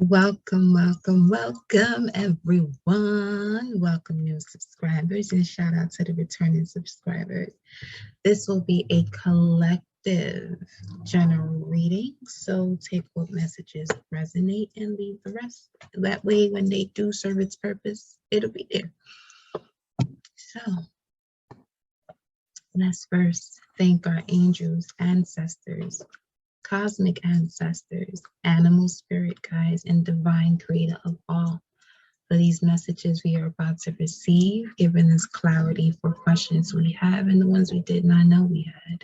Welcome, welcome, welcome, everyone. Welcome, new subscribers, and shout out to the returning subscribers. This will be a collective general reading, so take what messages resonate and leave the rest. That way, when they do serve its purpose, it'll be there. So, let's first thank our angels, ancestors, cosmic ancestors, animal spirit guides, and divine creator of all for these messages we are about to receive, giving us clarity for questions we have and the ones we did not know we had.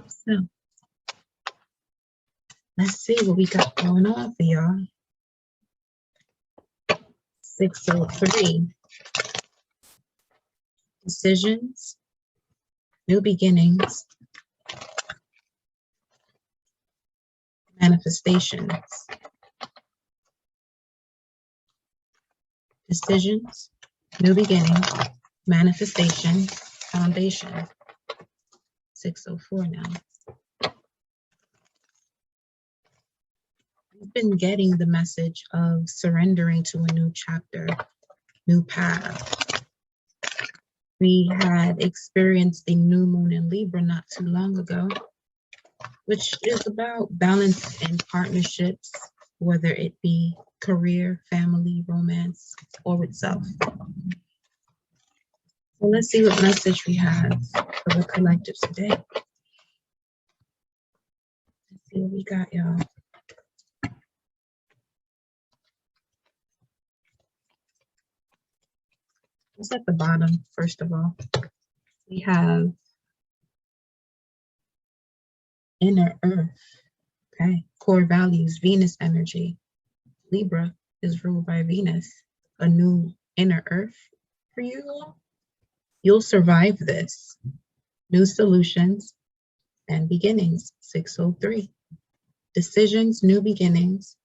So let's see what we got going on for y'all. 603. Decisions, new beginnings, manifestations. Decisions, new beginning, manifestation, foundation. 604 now. We've been getting the message of surrendering to a new chapter, new path. We had experienced the new moon in Libra not too long ago, which is about balance in partnerships, whether it be career, family, romance, or itself. So let's see what message we have for the collective today. Let's see what we got, y'all. What's at the bottom, first of all? We have inner earth, okay? Core values, Venus energy. Libra is ruled by Venus. A new inner earth for you all. You'll survive this. New solutions and beginnings, 603. Decisions, new beginnings,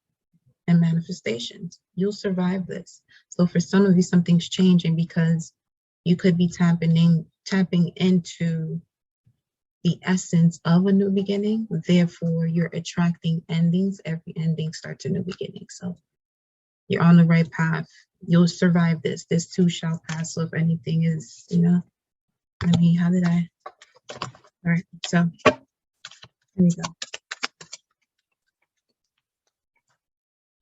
and manifestations. You'll survive this. So for some of you, something's changing because you could be tapping into the essence of a new beginning. Therefore, you're attracting endings. Every ending starts a new beginning. So you're on the right path. You'll survive this. This too shall pass. So if anything is, I mean, how did I? All right, so here we go.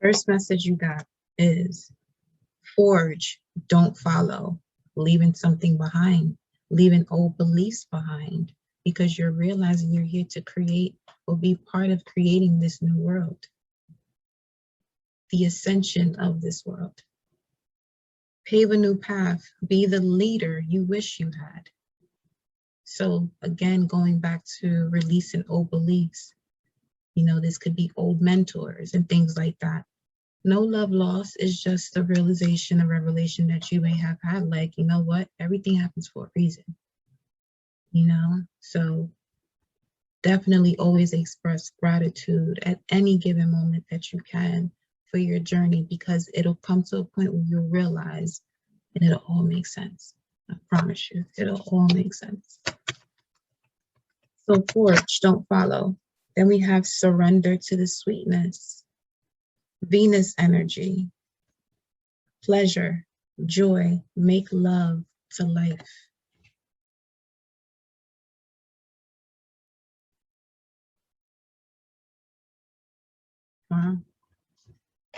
First message you got is forge, don't follow, leaving something behind, leaving old beliefs behind, because you're realizing you're here to create or be part of creating this new world, the ascension of this world. Pave a new path, be the leader you wish you had. So again, going back to releasing old beliefs, this could be old mentors and things like that. No love lost is just a realization, a revelation that you may have had, like, you know what, everything happens for a reason, so definitely always express gratitude at any given moment that you can for your journey, because it'll come to a point where you'll realize and it'll all make sense. I promise you, it'll all make sense. So forge, don't follow. Then we have surrender to the sweetness. Venus energy, pleasure, joy, make love to life.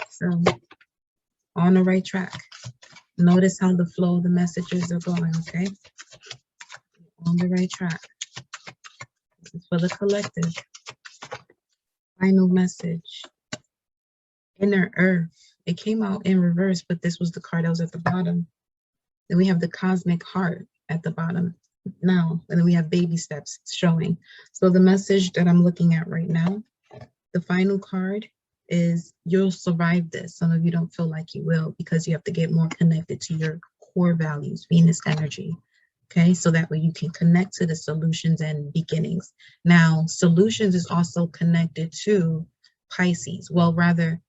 So on the right track. Notice how the flow of the messages are going, okay? On the right track. This is for the collective. Final message. Inner earth. It came out in reverse, but this was the card that was at the bottom. Then we have the cosmic heart at the bottom now, and then we have baby steps showing. So the message that I'm looking at right now, the final card is you'll survive this. Some of you don't feel like you will, because you have to get more connected to your core values, Venus energy. Okay, so that way you can connect to the solutions and beginnings. Now, solutions is also connected to Pisces. Well, rather,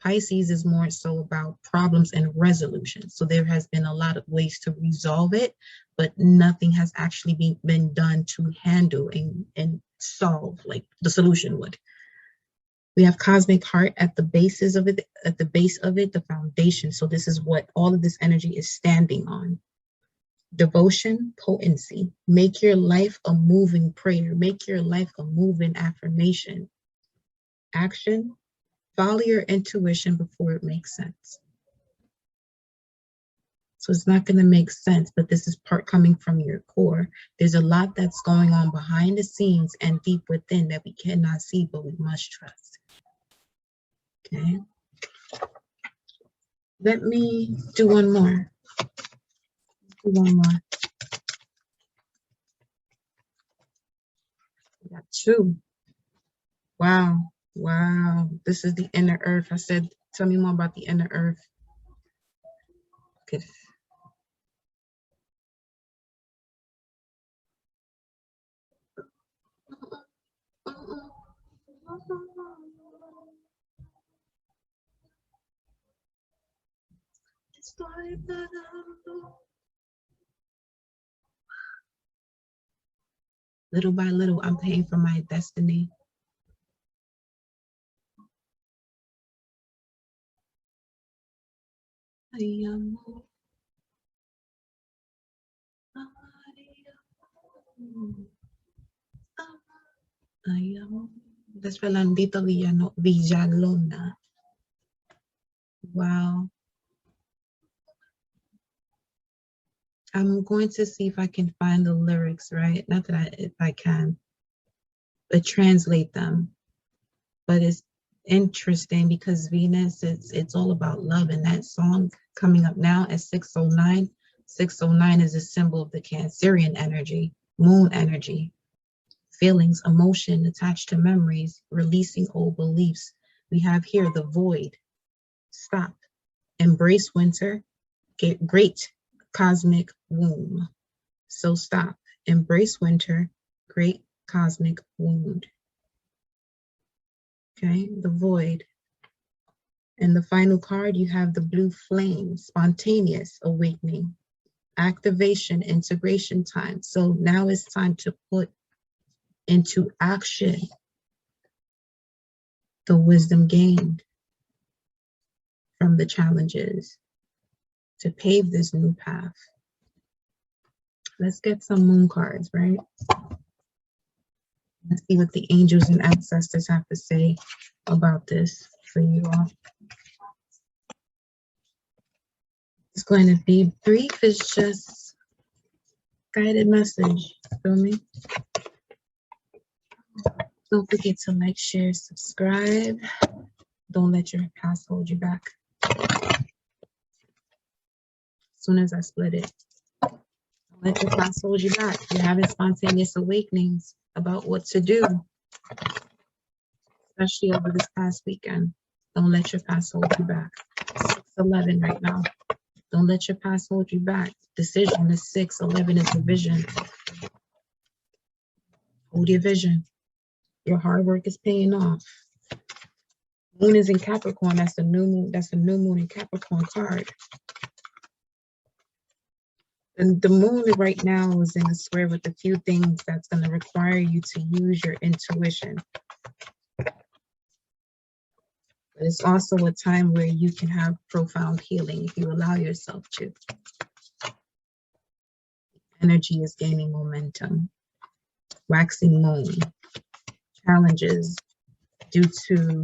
Pisces is more so about problems and resolution. So there has been a lot of ways to resolve it, but nothing has actually been done to handle and solve like the solution would. We have cosmic heart at the bases of it, at the base of it, the foundation. So this is what all of this energy is standing on. Devotion, potency. Make your life a moving prayer. Make your life a moving affirmation. Action, follow your intuition before it makes sense. So it's not going to make sense, but this is part coming from your core. There's a lot that's going on behind the scenes and deep within that we cannot see, but we must trust. Okay. Let me do one more. Do one more. We got two. Wow. Wow. This is the inner earth. I said, tell me more about the inner earth. Okay. Little by little, I'm paying for my destiny. That's Felandito Villalona. Wow. I'm going to see if I can find the lyrics, right? Not that if I can, but translate them. But it's interesting because Venus, it's all about love. And that song coming up now at 6:09, 6:09 is a symbol of the Cancerian energy, moon energy, feelings, emotion attached to memories, releasing old beliefs. We have here the void, stop, embrace winter, get great cosmic womb. So stop, embrace winter, great cosmic wound. Okay, the void. And the final card, you have the blue flame, spontaneous awakening, activation, integration time. So now it's time to put into action the wisdom gained from the challenges to pave this new path. Let's get some moon cards, right? Let's see what the angels and ancestors have to say about this for you all. It's going to be brief. It's just guided message. Feel me? Don't forget to like, share, subscribe. Don't let your past hold you back. As soon as I split it, don't let your past hold you back. You're having spontaneous awakenings about what to do, especially over this past weekend. Don't let your past hold you back. 6:11 right now. Don't let your past hold you back. Decision is 6:11 is the vision. Hold your vision. Your hard work is paying off. Moon is in Capricorn. That's the new moon. That's the new moon in Capricorn card. And the moon right now is in a square with a few things that's going to require you to use your intuition. But it's also a time where you can have profound healing if you allow yourself to. Energy is gaining momentum. Waxing moon. Challenges due to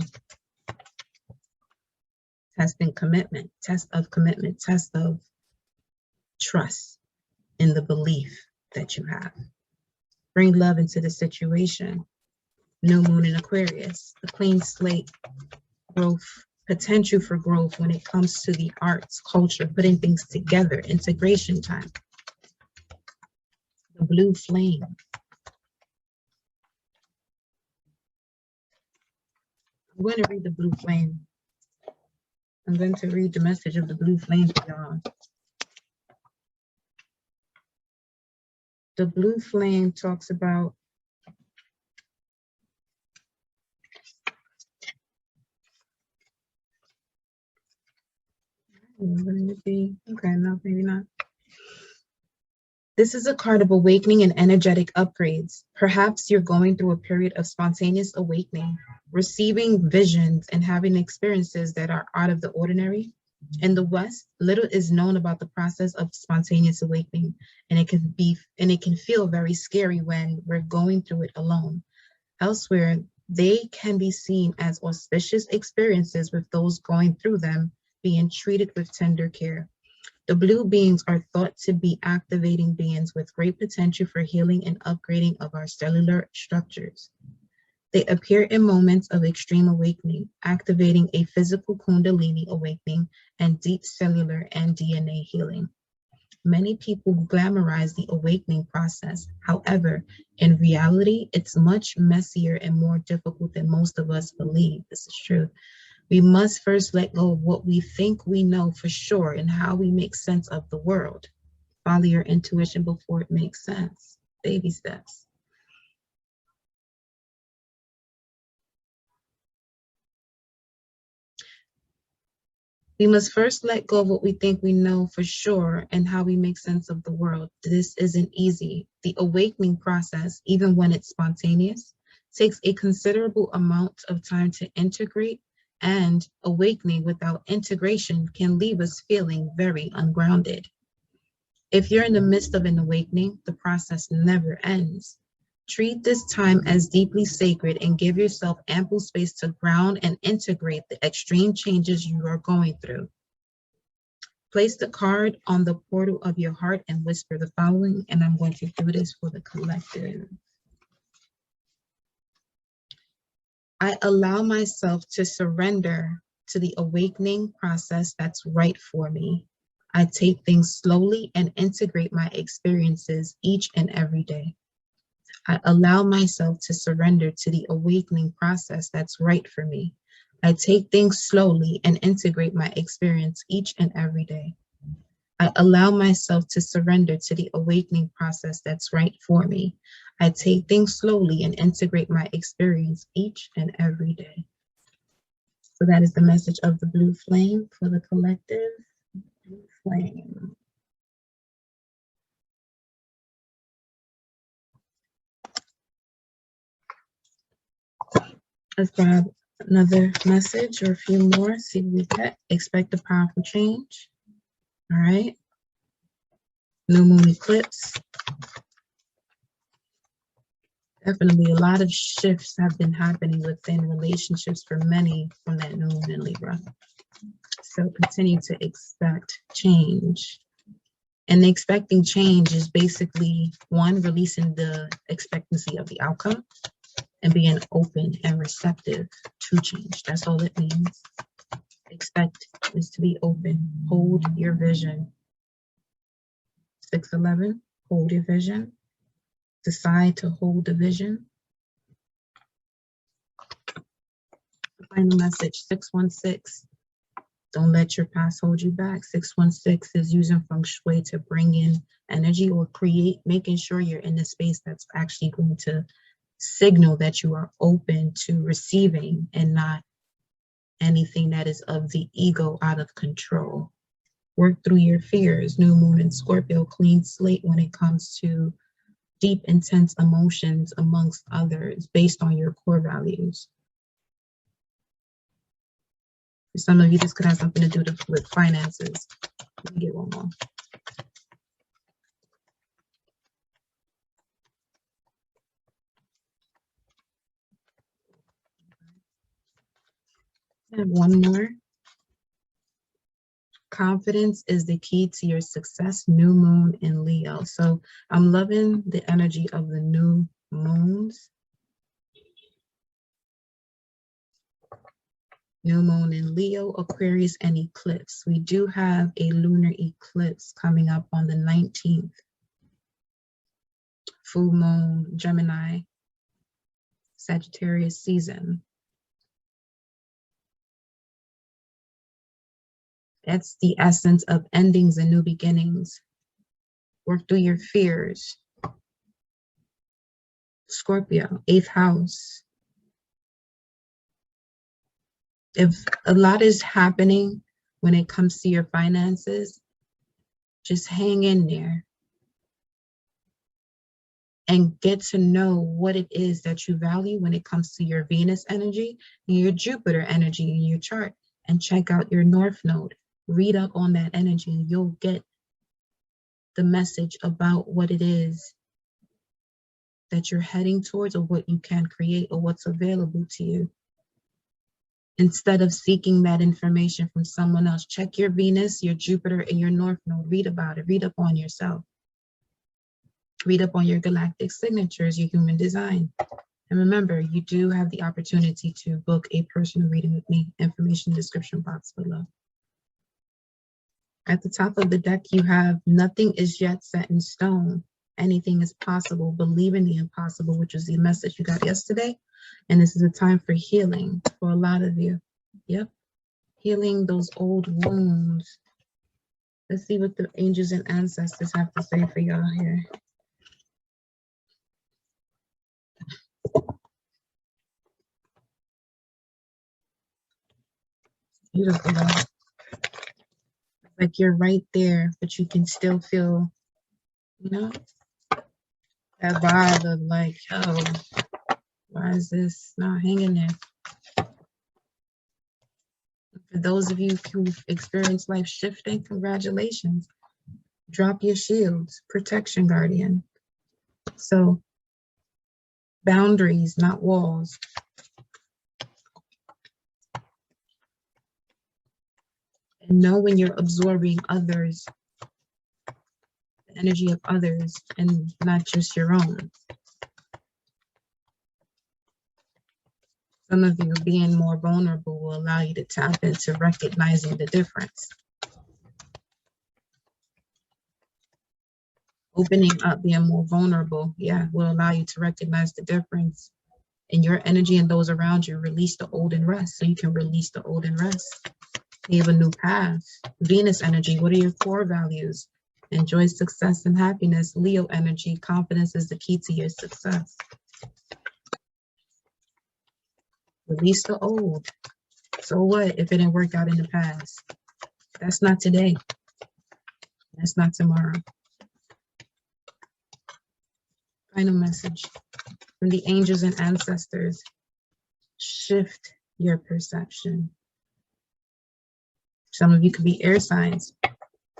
testing commitment, test of commitment, test of trust in the belief that you have. Bring love into the situation. New moon in Aquarius, a clean slate, growth, potential for growth when it comes to the arts, culture, putting things together, integration time. The blue flame. I'm going to read the blue flame. I'm going to read the message of the blue flame for y'all. The blue flame talks about okay, no, maybe not. This is a card of awakening and energetic upgrades. Perhaps you're going through a period of spontaneous awakening, receiving visions and having experiences that are out of the ordinary. In the West, little is known about the process of spontaneous awakening, and it can feel very scary when we're going through it alone. Elsewhere, they can be seen as auspicious experiences with those going through them being treated with tender care. The blue beings are thought to be activating beings with great potential for healing and upgrading of our cellular structures. They appear in moments of extreme awakening, activating a physical kundalini awakening and deep cellular and DNA healing. Many people glamorize the awakening process. However, in reality, it's much messier and more difficult than most of us believe. This is true. We must first let go of what we think we know for sure and how we make sense of the world. Follow your intuition before it makes sense. Baby steps. We must first let go of what we think we know for sure and how we make sense of the world. This isn't easy. The awakening process, even when it's spontaneous, takes a considerable amount of time to integrate, and awakening without integration can leave us feeling very ungrounded. If you're in the midst of an awakening, the process never ends. Treat this time as deeply sacred and give yourself ample space to ground and integrate the extreme changes you are going through. Place the card on the portal of your heart and whisper the following, and I'm going to do this for the collective. I allow myself to surrender to the awakening process that's right for me. I take things slowly and integrate my experiences each and every day. I allow myself to surrender to the awakening process that's right for me. I take things slowly and integrate my experience each and every day. I allow myself to surrender to the awakening process that's right for me. I take things slowly and integrate my experience each and every day. So that is the message of the blue flame for the collective. Blue flame. Let's grab another message or a few more, see what we get. Expect a powerful change. All right. New moon eclipse. Definitely a lot of shifts have been happening within relationships for many from that new moon in Libra. So continue to expect change. And expecting change is basically one, releasing the expectancy of the outcome and being open and receptive to change. That's all it means. Expect is to be open. Hold your vision. 611, hold your vision. Decide to hold the vision. The final message, 616. Don't let your past hold you back. 616 is using feng shui to bring in energy or create, making sure you're in a space that's actually going to signal that you are open to receiving and not anything that is of the ego out of control. Work through your fears. New moon in Scorpio, clean slate when it comes to deep, intense emotions amongst others based on your core values. For some of you, this could have something to do with finances. Let me get one more. I have one more. Confidence is the key to your success. New moon in Leo. So I'm loving the energy of the new moons. New moon in Leo, Aquarius, and eclipse. We do have a lunar eclipse coming up on the 19th. Full moon, Gemini, Sagittarius season. That's the essence of endings and new beginnings. Work through your fears. Scorpio, 8th house. If a lot is happening when it comes to your finances, just hang in there. and get to know what it is that you value when it comes to your Venus energy, your Jupiter energy in your chart, and check out your North Node. Read up on that energy and you'll get the message about what it is that you're heading towards, or what you can create, or what's available to you. Instead of seeking that information from someone else, check your Venus, your Jupiter, and your North Node. Read about it. Read up on yourself. Read up on your galactic signatures, your human design. And remember, you do have the opportunity to book a personal reading with me. Information in the description box below. At the top of the deck, you have nothing is yet set in stone. Anything is possible. Believe in the impossible, which is the message you got yesterday. And this is a time for healing for a lot of you. Yep. Healing those old wounds. Let's see what the angels and ancestors have to say for y'all here. Beautiful, though. Like you're right there, but you can still feel, you know, that vibe of like, oh, why is this not hanging there? For those of you who've experienced life shifting, congratulations. Drop your shields, protection guardian. So boundaries, not walls. And know when you're absorbing others, the energy of others, and not just your own. Some of you being more vulnerable will allow you to tap into recognizing the difference. Opening up, being more vulnerable, yeah, will allow you to recognize the difference in your energy and those around you. Release the old and rest, so you can release the old and rest. You have a new path. Venus energy, what are your core values? Enjoy success and happiness. Leo energy, confidence is the key to your success. Release the old. So what if it didn't work out in the past? That's not today. That's not tomorrow. Final message from the angels and ancestors. Shift your perception. Some of you could be air signs,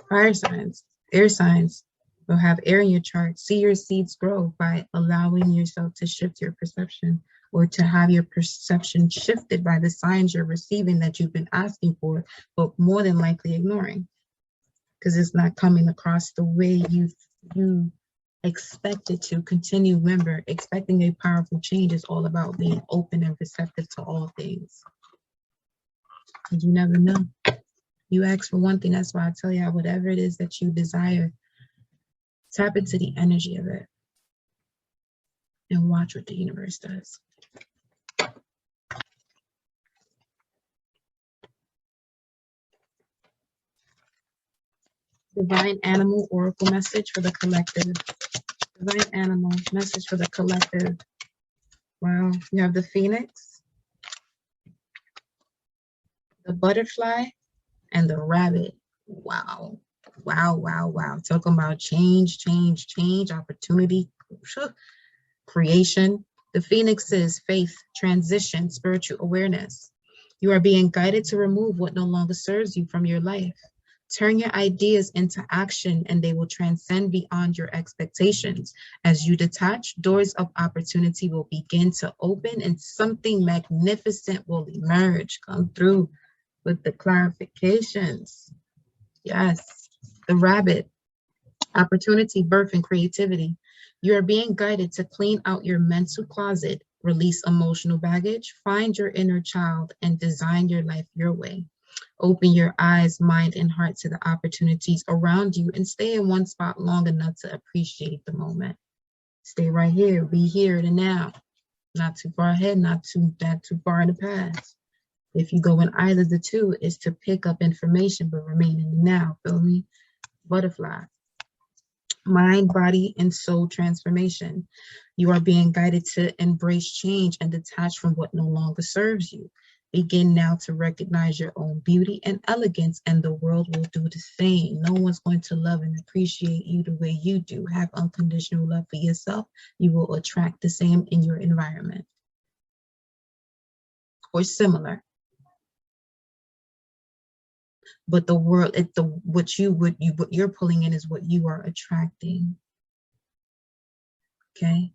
fire signs. Air signs will have air in your chart. See your seeds grow by allowing yourself to shift your perception, or to have your perception shifted by the signs you're receiving that you've been asking for, but more than likely ignoring, because it's not coming across the way you expect it to. Continue. Remember, expecting a powerful change is all about being open and receptive to all things. And you never know. You ask for one thing, that's why I tell you, whatever it is that you desire, tap into the energy of it and watch what the universe does. Divine Animal Oracle message for the collective. Divine Animal message for the collective. Wow, you have the Phoenix, the butterfly, and the rabbit. Wow. Wow, wow, wow. Talking about change, opportunity, creation. The Phoenix is faith, transition, spiritual awareness. You are being guided to remove what no longer serves you from your life. Turn your ideas into action and they will transcend beyond your expectations. As you detach, doors of opportunity will begin to open and something magnificent will emerge. Come through with the clarifications. Yes, the rabbit, opportunity, birth, and creativity. You are being guided to clean out your mental closet, release emotional baggage, find your inner child, and design your life your way. Open your eyes, mind, and heart to the opportunities around you and stay in one spot long enough to appreciate the moment. Stay right here, be here and now. Not too far ahead, not too far in the past. If you go in either the two, is to pick up information but remain in the now. Feel me? Butterfly. Mind, body, and soul transformation. You are being guided to embrace change and detach from what no longer serves you. Begin now to recognize your own beauty and elegance, and the world will do the same. No one's going to love and appreciate you the way you do. Have unconditional love for yourself. You will attract the same in your environment or similar. But the world, what you're pulling in is what you are attracting. Okay.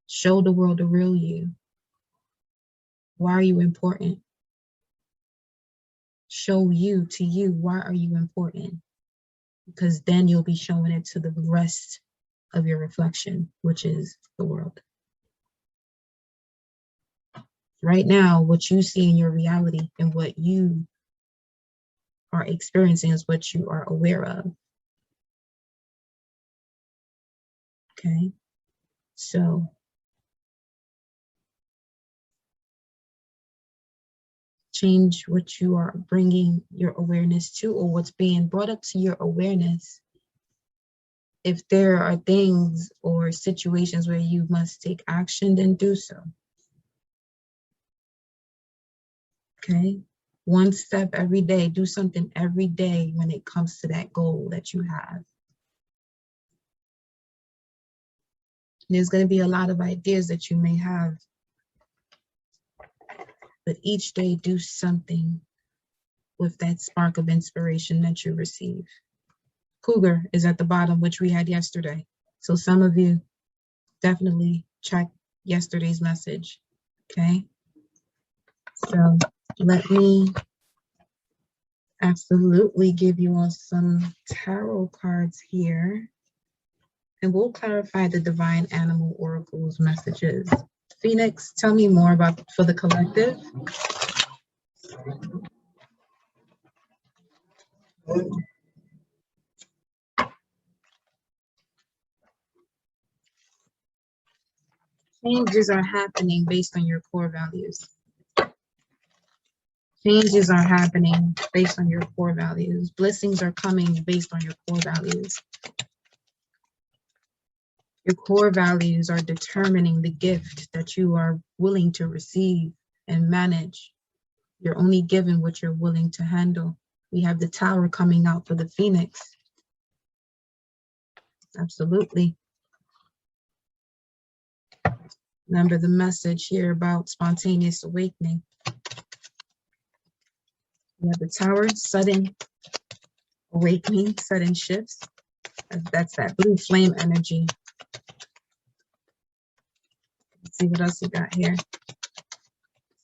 Show the world the real you. Why are you important? Show you to you, why are you important? Because then you'll be showing it to the rest of your reflection, which is the world. Right now, what you see in your reality and what you are experiencing is what you are aware of. Okay, so change what you are bringing your awareness to, or what's being brought up to your awareness. If there are things or situations where you must take action, then do so. Okay, one step every day, do something every day when it comes to that goal that you have. There's going to be a lot of ideas that you may have, but each day do something with that spark of inspiration that you receive. Cougar is at the bottom, which we had yesterday. So some of you definitely check yesterday's message, okay? So let me absolutely give you all some tarot cards here, and we'll clarify the Divine Animal Oracle's messages. Phoenix, tell me more about for the collective. Changes are happening based on your core values. Changes are happening based on your core values. Blessings are coming based on your core values. Your core values are determining the gift that you are willing to receive and manage. You're only given what you're willing to handle. We have the Tower coming out for the Phoenix. Absolutely. Remember the message here about spontaneous awakening. We have the Tower, sudden awakening, sudden shifts. That's that blue flame energy. Let's see what else you got here.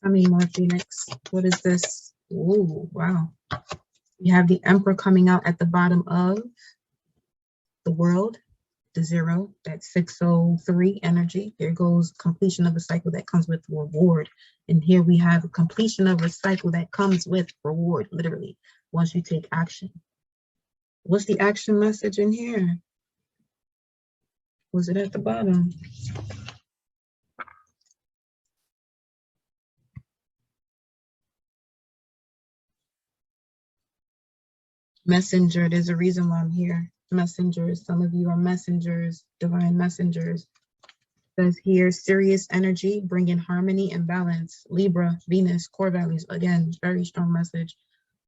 Tell me more, Phoenix. What is this? Ooh, wow. You have the Emperor coming out at the bottom of the world, the 0, that 603 energy. Here goes completion of a cycle that comes with reward. And here we have a completion of a cycle that comes with reward, literally, once you take action. What's the action message in here? Was it at the bottom? Messenger, there's a reason why I'm here. Messengers, some of you are messengers, divine messengers. Says here, serious energy, bringing harmony and balance. Libra, Venus, core values. Again, very strong message.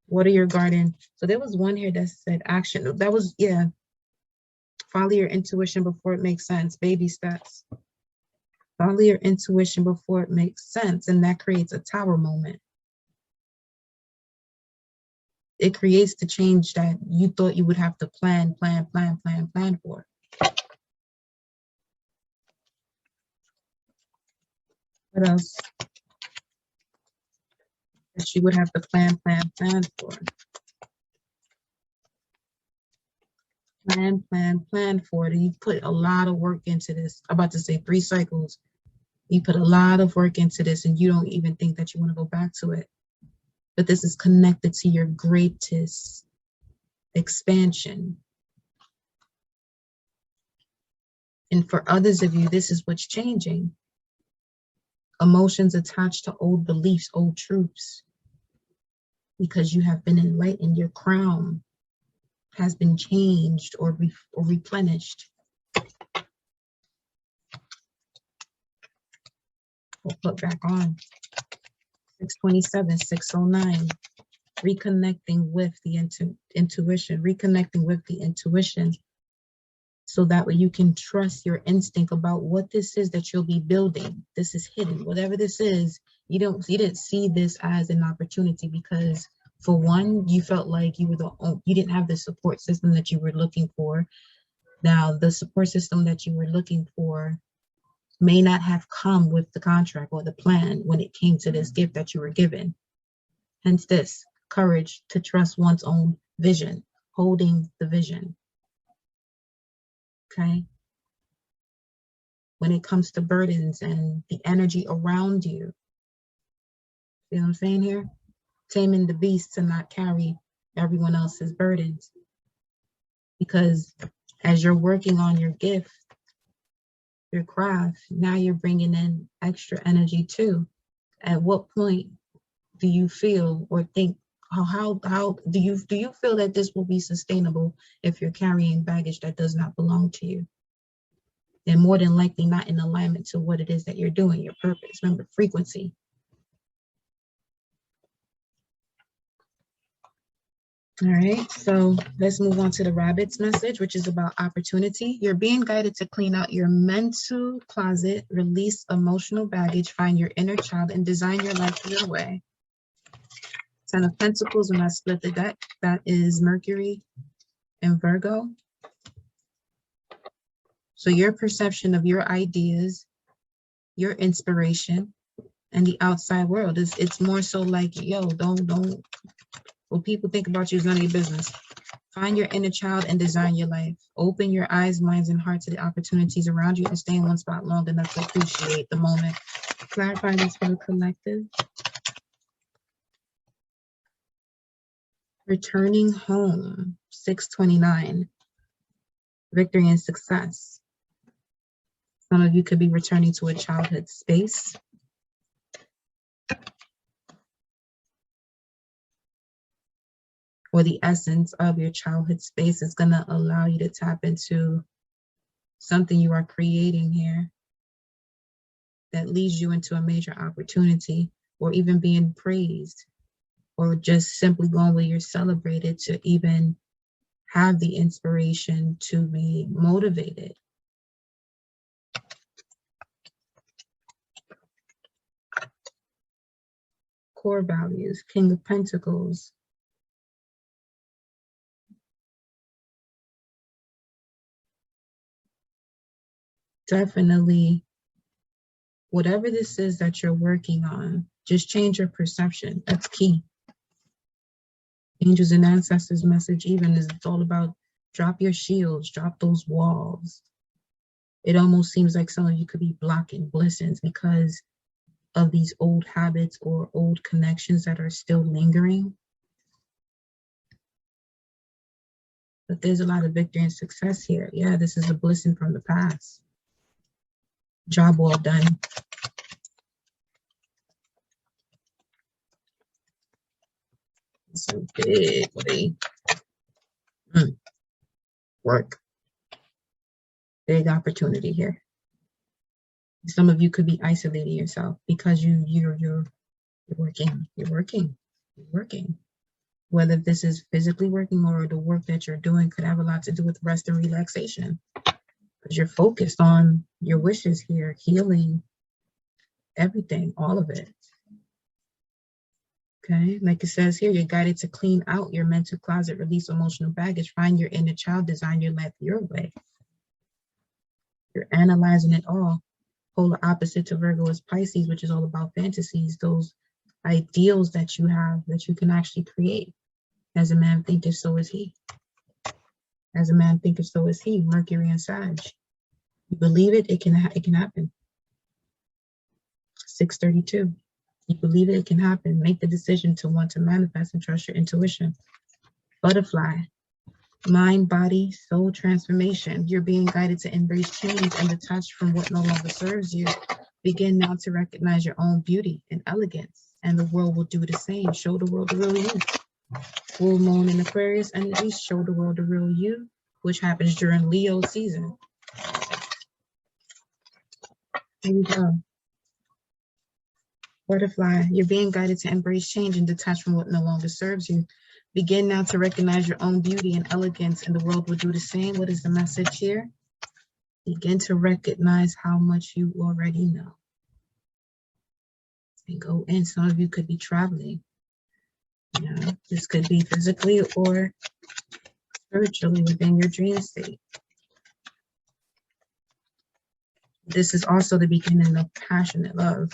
Water your garden. So there was one here that said action. That was, yeah. Follow your intuition before it makes sense. Baby steps. Follow your intuition before it makes sense. And that creates a Tower moment. It creates the change that you thought you would have to plan for. What else? That you would have to plan for. Plan for it. And you put a lot of work into this. I'm about to say 3 cycles. You put a lot of work into this and you don't even think that you want to go back to it. But this is connected to your greatest expansion. And for others of you, this is what's changing. Emotions attached to old beliefs, old truths. Because you have been enlightened, your crown has been changed or replenished. or put back on. 627, 609. Reconnecting with the intuition, reconnecting with the intuition, so that way you can trust your instinct about what this is that you'll be building. This is hidden. Whatever this is, you didn't see this as an opportunity because, for one, you felt like you didn't have the support system that you were looking for. Now, the support system that you were looking for may not have come with the contract or the plan when it came to this gift that you were given. Hence this courage to trust one's own vision, holding the vision. Okay? When it comes to burdens and the energy around you, see what I'm saying here? Taming the beast to not carry everyone else's burdens. Because as you're working on your gift, your craft, now you're bringing in extra energy too. At what point do you feel or think, how do you feel that this will be sustainable if you're carrying baggage that does not belong to you? And more than likely not in alignment to what it is that you're doing, your purpose. Remember, frequency. All right, so let's move on to the rabbit's message, which is about opportunity. You're being guided to clean out your mental closet, release emotional baggage, find your inner child, and design your life your way. 10 of Pentacles, when I split the deck, that is Mercury and Virgo. So your perception of your ideas, your inspiration, and the outside world it's more so like, yo, don't what people think about you is none of your business. Find your inner child and design your life. Open your eyes, minds, and heart to the opportunities around you and stay in one spot long enough to appreciate the moment. Clarify this for the collective. Returning home, 629. Victory and success. Some of you could be returning to a childhood space. Or the essence of your childhood space is going to allow you to tap into something you are creating here that leads you into a major opportunity, or even being praised, or just simply going where you're celebrated to even have the inspiration to be motivated. Core values, King of Pentacles. Definitely, whatever this is that you're working on, just change your perception. That's key. Angels and ancestors message even is it's all about drop your shields, drop those walls. It almost seems like some of you could be blocking blessings because of these old habits or old connections that are still lingering. But there's a lot of victory and success here. Yeah, this is a blessing from the past. Job well done. So big, buddy. Work. Big opportunity here. Some of you could be isolating yourself because you're working. Whether this is physically working or the work that you're doing could have a lot to do with rest and relaxation. Because you're focused on your wishes here, healing, everything, all of it. Okay, like it says here, you're guided to clean out your mental closet, release emotional baggage, find your inner child, design your life your way. You're analyzing it all. Polar opposite to Virgo is Pisces, which is all about fantasies, those ideals that you have that you can actually create. As a man thinketh, so is he. As a man thinketh, so is he. Mercury and Sag. You believe it, it can happen. 632. You believe it can happen. Make the decision to want to manifest and trust your intuition. Butterfly. Mind, body, soul transformation. You're being guided to embrace change and detach from what no longer serves you. Begin now to recognize your own beauty and elegance, and the world will do the same. Show the world the real you. Full moon in Aquarius energy, show the world the real you, which happens during Leo season. Here we go. Butterfly, you're being guided to embrace change and detach from what no longer serves you. Begin now to recognize your own beauty and elegance, and the world will do the same. What is the message here? Begin to recognize how much you already know. And go in. Some of you could be traveling. You know, this could be physically or spiritually within your dream state. This is also the beginning of passionate love,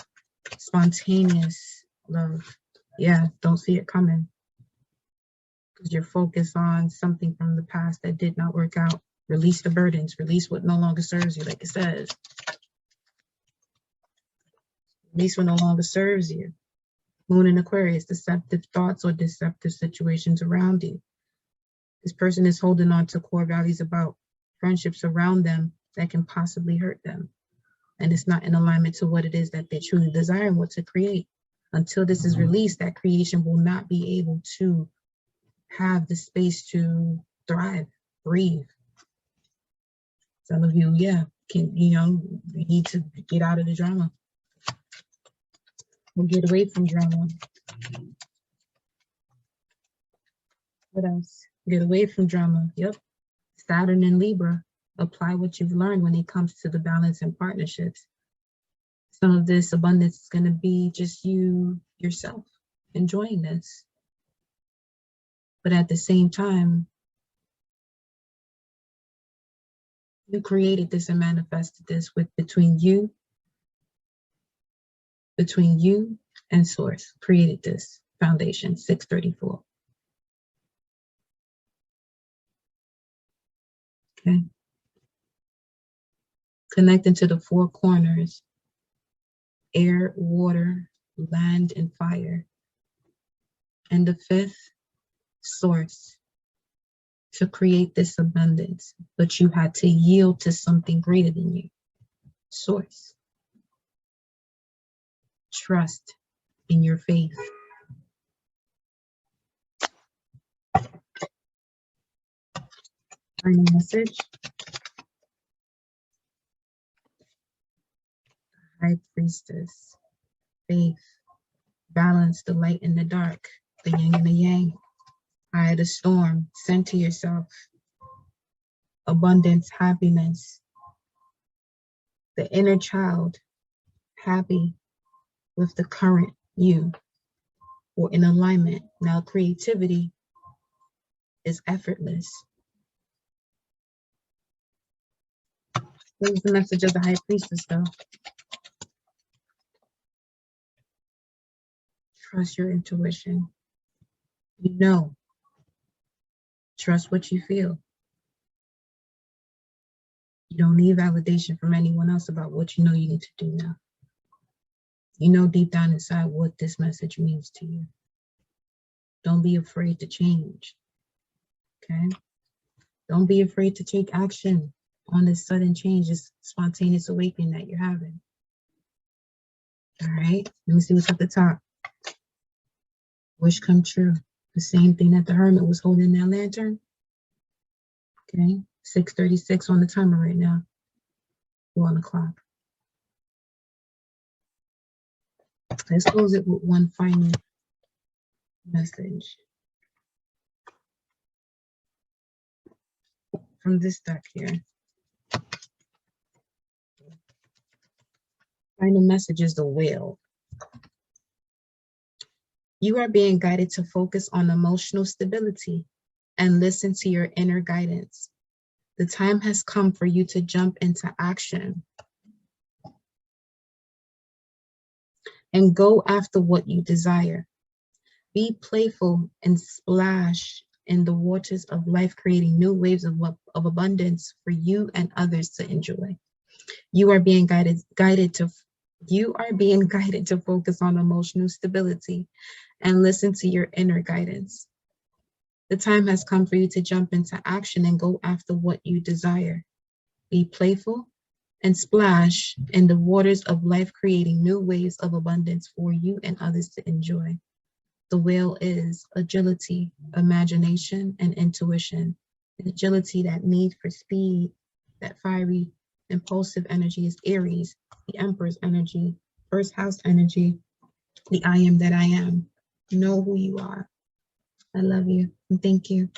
spontaneous love. Yeah, don't see it coming because you're focused on something from the past that did not work out. Release the burdens, release what no longer serves you, like it says. Release what no longer serves you. Moon in Aquarius, deceptive thoughts or deceptive situations around you. This person is holding on to core values about friendships around them that can possibly hurt them. And it's not in alignment to what it is that they truly desire and what to create. Until this is released, that creation will not be able to have the space to thrive, breathe. Some of you, you need to get out of the drama. Or get away from drama. What else? Get away from drama. Yep. Saturn and Libra. Apply what you've learned when it comes to the balance and partnerships. Some of this abundance is going to be just you, yourself, enjoying this. But at the same time, you created this and manifested this with between you and Source. Created this foundation, 634. Okay. Connecting to the four corners, air, water, land, and fire. And the fifth, Source, to create this abundance, but you had to yield to something greater than you. Source. Trust in your faith. Final message. High Priestess. Faith. Balance the light and the dark, the yin and the yang. Eye the storm. Center yourself. Abundance, happiness. The inner child, happy with the current you, or in alignment. Now creativity is effortless. What is the message of the High Priestess, though? Trust your intuition. You know. Trust what you feel. You don't need validation from anyone else about what you know you need to do now. You know deep down inside what this message means to you. Don't be afraid to change. Okay? Don't be afraid to take action on this sudden change, this spontaneous awakening that you're having. All right? Let me see what's at the top. Wish come true. The same thing that the hermit was holding that lantern. Okay? 6:36 on the timer right now. 1 o'clock. Let's close it with one final message from this deck here. Final message is the whale. You are being guided to focus on emotional stability and listen to your inner guidance. The time has come for you to jump into action and go after what you desire. Be playful and splash in the waters of life, creating new waves of abundance for you and others to enjoy. You are being guided to focus on emotional stability and listen to your inner guidance. The time has come for you to jump into action and go after what you desire. Be playful and splash in the waters of life, creating new waves of abundance for you and others to enjoy. The whale is agility, imagination, and intuition. The agility, that need for speed, that fiery, impulsive energy is Aries, the Emperor's energy, first house energy, the I am that I am. Know who you are. I love you and thank you.